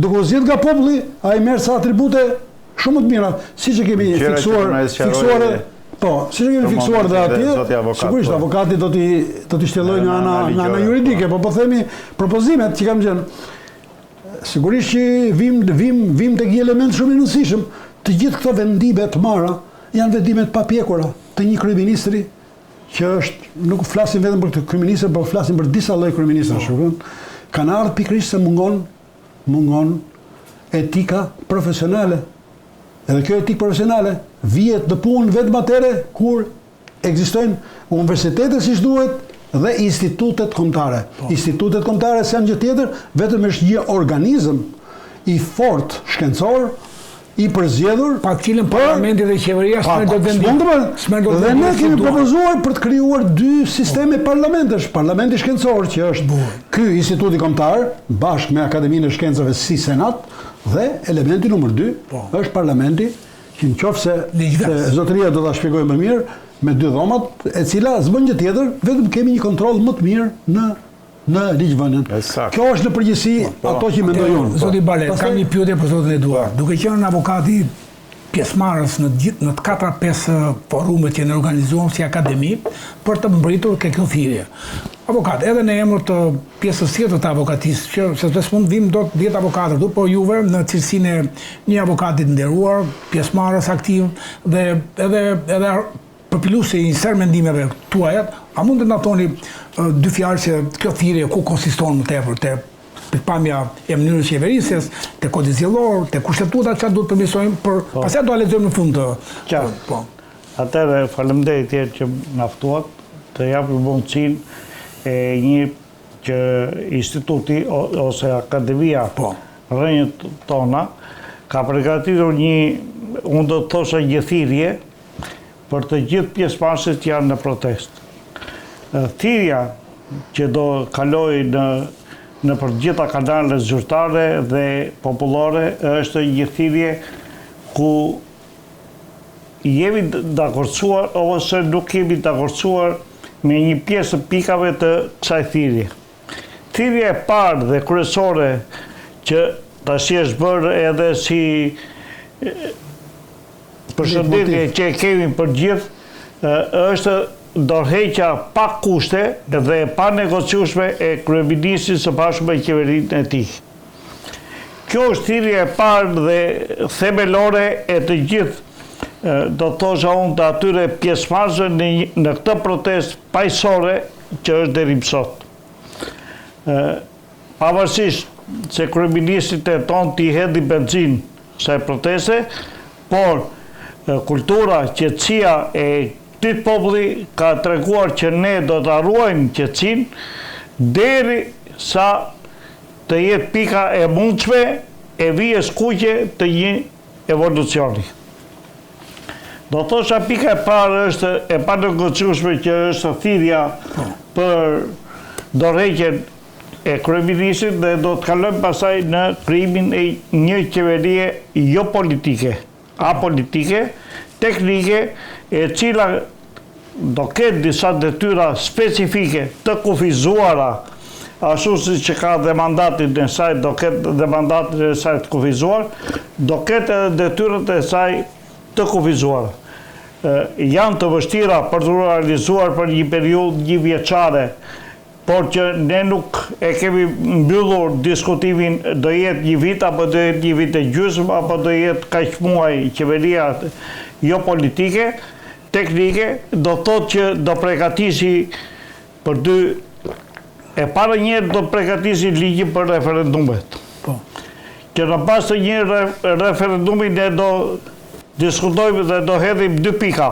Duke u zgjedhur nga populli, ai merr sa atribute shumë të mira, siç e kemi fiksuar. Po, siç e kemi fiksuar dhe atje. Sigurisht avokati do t'i shtjellojë nga ana juridike, po themi propozimet që kanë qenë. Sigurisht që vim tek një element shumë i rëndësishëm. Të gjithë këto vendime të marra janë vendime të papjekura të një kryeministri që është, nuk flasim vetëm për këtë kryeministër, por flasim për disa lloj kryeministrash. Kanë ardhur pikërisht se mungon etika profesionale. Edhe kjo etikë profesionale vihet në punë vetëm atëherë kur ekzistojnë universitetet siç duhet dhe institutet kombëtare. Institutet kombëtare janë gjë tjetër, vetëm është një organizëm i fortë shkencor, i përzgjedhur, pak cilën parlamenti dhe qeveria s'merr dot vendim. Dhe ne kemi propozuar për të krijuar dy sisteme parlamentesh. Parlamenti shkencor që është ky instituti kombëtar bashkë me Akademinë e Shkencave si Senat dhe elementi numër 2 është parlamenti që nëse zotëria do ta shpjegojë më mirë me dy dhomat, e cila s'bën gjë tjetër, vetëm kemi një kontroll më të mirë në ligjvënien. Kjo është në përgjithësi ato që mendoj unë. Zoti Bale, kam një pyetje për zotin Eduard. Duke qenë avokati pjesëmarrës në të 4-5 forumet që ne organizuam si akademi për të mbritur kjo thirrje. Avokat, edhe në emër të pjesës tjetër të avokatisë, që se s'mund vim dot 10 avokatë këtu, por juve në cilësinë e një avokati të nderuar, pjesëmarrës aktiv dhe edhe përpiluesi i ser mendimeve tuaja, a mund të na thoni dy fjalë se kjo thirrje ku konsiston më tepër te pikpamja e mënyrës qeverisjes, te kodi zgjedhor, te kushtetuta çfarë duhet përmirësojmë për pastaj do ta lexojmë në fund të. Po. Atëherë faleminderit që na ftuat të japim mundësinë e një që instituti ose akademia rrënjët tona ka përgatitur një, unë do të thosha një thirrje për të gjithë pjesëmarrësit që janë në protestë. Thirrja që do kaloj në për gjitha kanalet zyrtare dhe popullore është një thirrje ku jemi dakordsuar ose nuk jemi dakordsuar me një pjesë të pikave të kësaj thirrje. Thirrja e parë dhe kryesore që tash është bërë edhe si përshëndetje që e kemi për gjithë është dorëheqja pa kushte dhe pa negociueshme e kryeministrit së bashku me qeverinë e tij. Kjo është thirrja e parë dhe themelore e të gjithë, do të thosha unë, të atyre pjesëmarrësve në këtë protestë paqësore që është deri më sot. Pavarësisht se kryeministri tenton t'i hedhë benzinë kësaj proteste, por kultura, qetësia e këtij populli ka treguar që ne do ta ruajmë qetësinë deri sa të jetë pika e mundshme e vijës kuqe të një evolucioni. Do thosha pika e parë është e panegociueshme që është thirrja për dorëheqjen e kryeministrit dhe do të kalojmë pastaj në krijimin e një qeverie jo politike, apolitike, teknike, e cila do ketë disa detyra specifike të kufizuara, ashtu siç ka dhe mandatin e saj, do ketë dhe mandatin e saj të kufizuar, do ketë edhe detyrat e saj të kufizuara. Janë të vështira për të realizuar për një periudhë një vjeçare, por që ne nuk e kemi mbyllur diskutimin, do jetë një vit, apo do jetë një vit e gjysmë, apo do jetë kaq muaj qeveria jo politike, teknike, do thotë që do përgatisi për e para njerë do përgatisi ligjin për referendumet. Që në pas të një referendumi ne do diskutojmë dhe do hedhim 2 pika,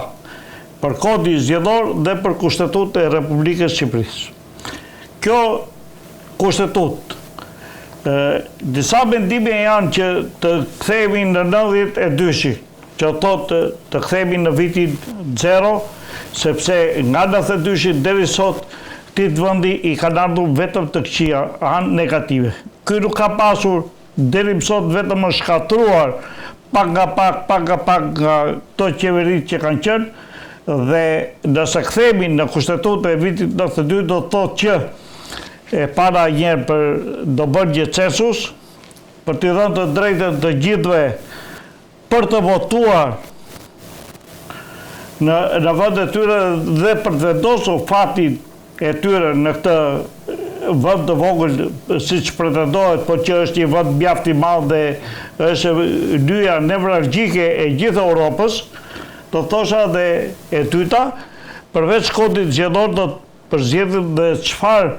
për kodi zgjedhor dhe për kushtetut e Republikës Shqipërisë. Kjo kushtetut, disa mendime janë që të kthehemi në 92-shi, që thotë të kthehemi në vitin 0, sepse nga 92-shi deri sot këtë vendi i kanë ardhur vetëm të këqija, anë negative. Ky nuk ka pasur deri më sot, vetëm është shkatruar pak nga këto qeveritë që kanë qenë, dhe nëse kthehemi në kushtetutë e vitit 92 do thotë që e para njerë do bërë një census për t'i dhënë të drejtën të gjithëve për të votuar në vend e tyre dhe për të vendosur fatin e tyre në këtë vend të vogël siç pretendohet, por që është një vend mjaft i madh dhe është dyja nevralgjike e gjithë Europës, do thosha dhe e dyta, përveç kodit zgjedhor do të përzgjedhim dhe çfarë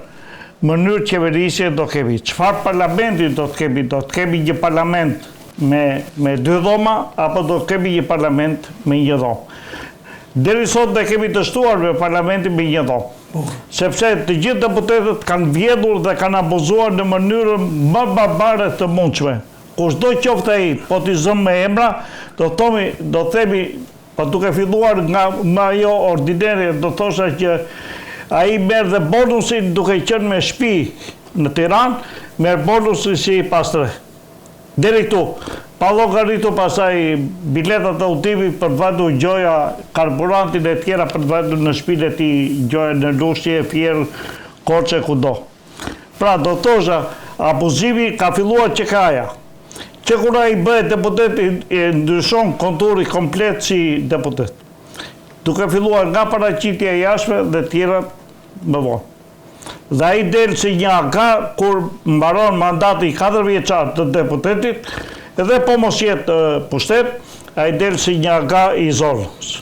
mënyrë qeverisje do kemi, çfarë parlamenti do të kemi një parlament me 2 dhoma, apo do të kemi një parlament me 1 dhomë. Deri sot ne kemi të shtuar me parlamentin me 1 dhomë, sepse të gjithë deputetët kanë vjedhur dhe kanë abuzuar në mënyrën më barbare të mundshme. Kushdo qoftë ai, po t'i zëm me emra, do themi, po duke filluar nga ajo ordinere, do thosha që ai merr dhe bonusin duke qenë me shtëpi në Tiranë, merr bonusin si pastre. Deri këtu, pa llogaritur pasaj biletat e udhimit për të vajtur gjoja, karburantin e tjera për të vajtur në shtëpinë e tij, gjoja në Lushnjë, Fier, Korçë, kudo. Pra, do thosha, abuzimi ka filluar që kaja. Që kur ai bëhet deputet e ndryshon konturi komplet si deputet. Duke filluar nga paraqitja e jashtme dhe tjera më vonë. Dhe ai del si një aga kur mbaron mandati 4 vjeçar të deputetit, edhe po mos jetë pushtet, ai del si një aga i zonës.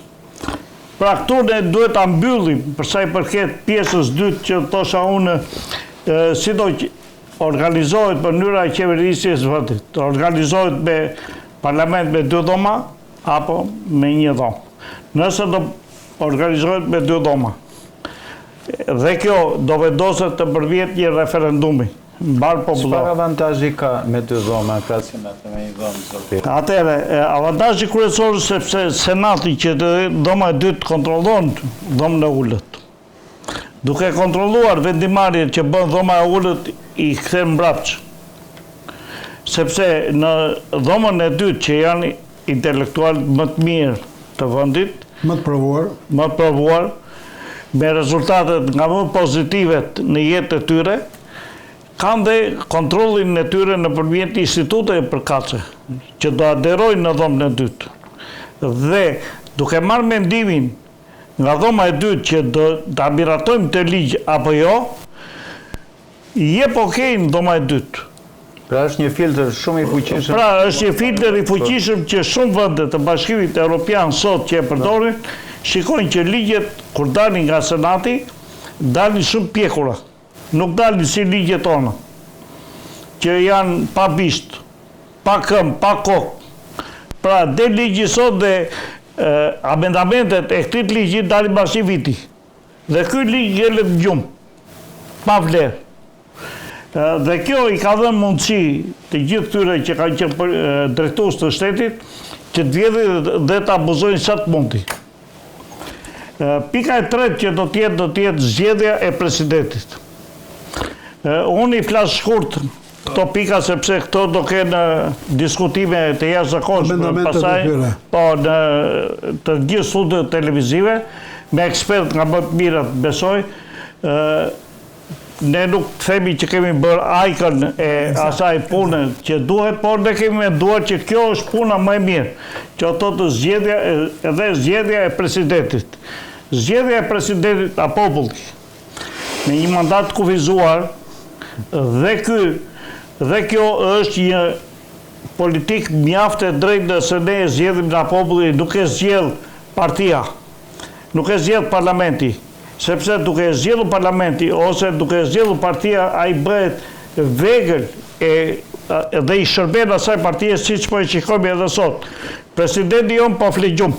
Pra këtu ne duhet ta mbyllim për sa i përket pjesës dytë që thosha unë, si do organizohet mënyra e qeverisjes së vendit. Organizohet me parlament me 2 dhoma apo me 1 dhomë. Nëse do organizohet me 2 dhoma, dhe kjo do vendoset të përvjet një referendumi mbar popullor. Çfarë avantazhi ka me 2 dhoma krahasim me 1 dhomë, zoti? Atëherë, avantazhi kryesor sepse Senati që dhoma e dytë kontrollon dhomën e ulët. Duke kontrolluar vendimarrjen që bën dhoma e ulët i kthen mbrapsht. Sepse në dhomën e dytë që janë intelektual më të mirë të vendit, më të provuar, me rezultatet nga më pozitivet në jetë e tyre, kanë dhe kontrollin e tyre nëpërmjet instituteve përkatëse, që do aderojnë në dhomën e dytë. Dhe duke marrë mendimin nga dhoma e dytë që do ta miratojmë të ligj apo jo, jep okej në dhoma e dytë. Pra është një filtr shumë i fuqishëm. Pra është një filtr i fuqishëm që shumë vende të Bashkimit Evropian sot që e përdorin, shikojnë që ligjet kur dalin nga Senati, dalin shumë pjekura. Nuk dalin si ligjet tona, që janë pa bisht, pa këm, pa kokë. Pra del ligji sot dhe amendamentet e këtij ligji dalin mbas një viti. Dhe ky ligj gjelet gjumë, pa vlerë. Dhe kjo i ka dhënë mundësi të gjithë këtyre që kanë qenë drejtues të shtetit që të vjedhin dhe të abuzojnë sa të mundi. Pika e tretë që do të jetë zgjedhja e presidentit. Unë i flas shkurt këto pika sepse këto do kenë diskutime të jashtëzakonshme pasaj, po në të gjithë studiot televizive me ekspert nga më të mirët, besoj. Ne nuk themi që kemi bërë ajkën e asaj pune që duhet, por ne kemi menduar që kjo është puna më e mirë, që ato të zgjedhja e presidentit. Zgjedhja e presidentit a popullit me një mandat kufizuar, dhe kjo është një politikë mjaft e drejtë nëse ne zgjedhim nga populli, nuk e zgjedh partia, nuk e zgjedh parlamenti. Sepse duke zgjedhur parlamenti ose duke zgjedhur partia, ai bëhet vegël dhe i shërben asaj partie siç po e shikojmë edhe sot. Presidenti jon po flegjum.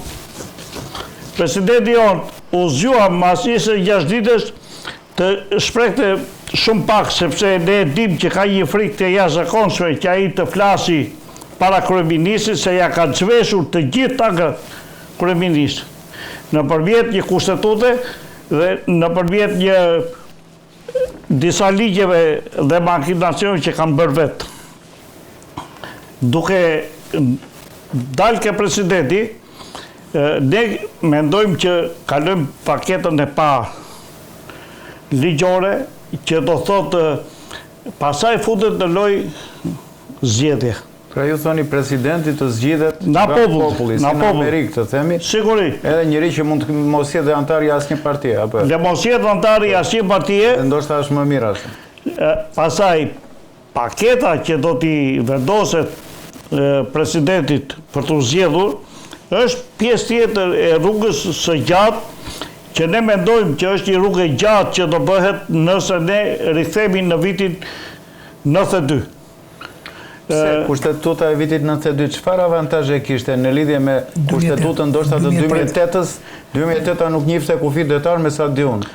Presidenti jon u zgjua mas 26 ditësh të shprehte shumë pak, sepse ne dim që ka një frikë të jashtëzakonshme që ai të flasi para kryeministit, se ja kanë çveshur të gjithë angrat kryeministit nëpërmjet një kushtetute dhe nëpërmjet një disa ligjeve dhe makinacione që kanë bërë vetë. Duke dalë ke presidenti, ne mendojmë që kalojmë paketën e parë ligjore, që do thotë pasaj futet në lojë zgjedhje. Pra ju thoni presidenti të zgjidhet nga populli, si në Amerikë të themi. Sigurisht. Edhe njëri që mund të mos jetë antar i asnjë partie, apo? Dhe mos jetë antar i asnjë partie. Ndoshta është më mirë ashtu. Pastaj paketa që do t'i vendoset presidentit për të zgjedhur është pjesë tjetër e rrugës së gjatë që ne mendojmë që është një rrugë e gjatë që do bëhet nëse ne rikthehemi në vitin 92. Kushtetuta e vitit 92, çfarë avantazhe kishte në lidhje me kushtetutën ndoshta të 2008-s? 2008-a nuk njifte kufi detar me sa di unë.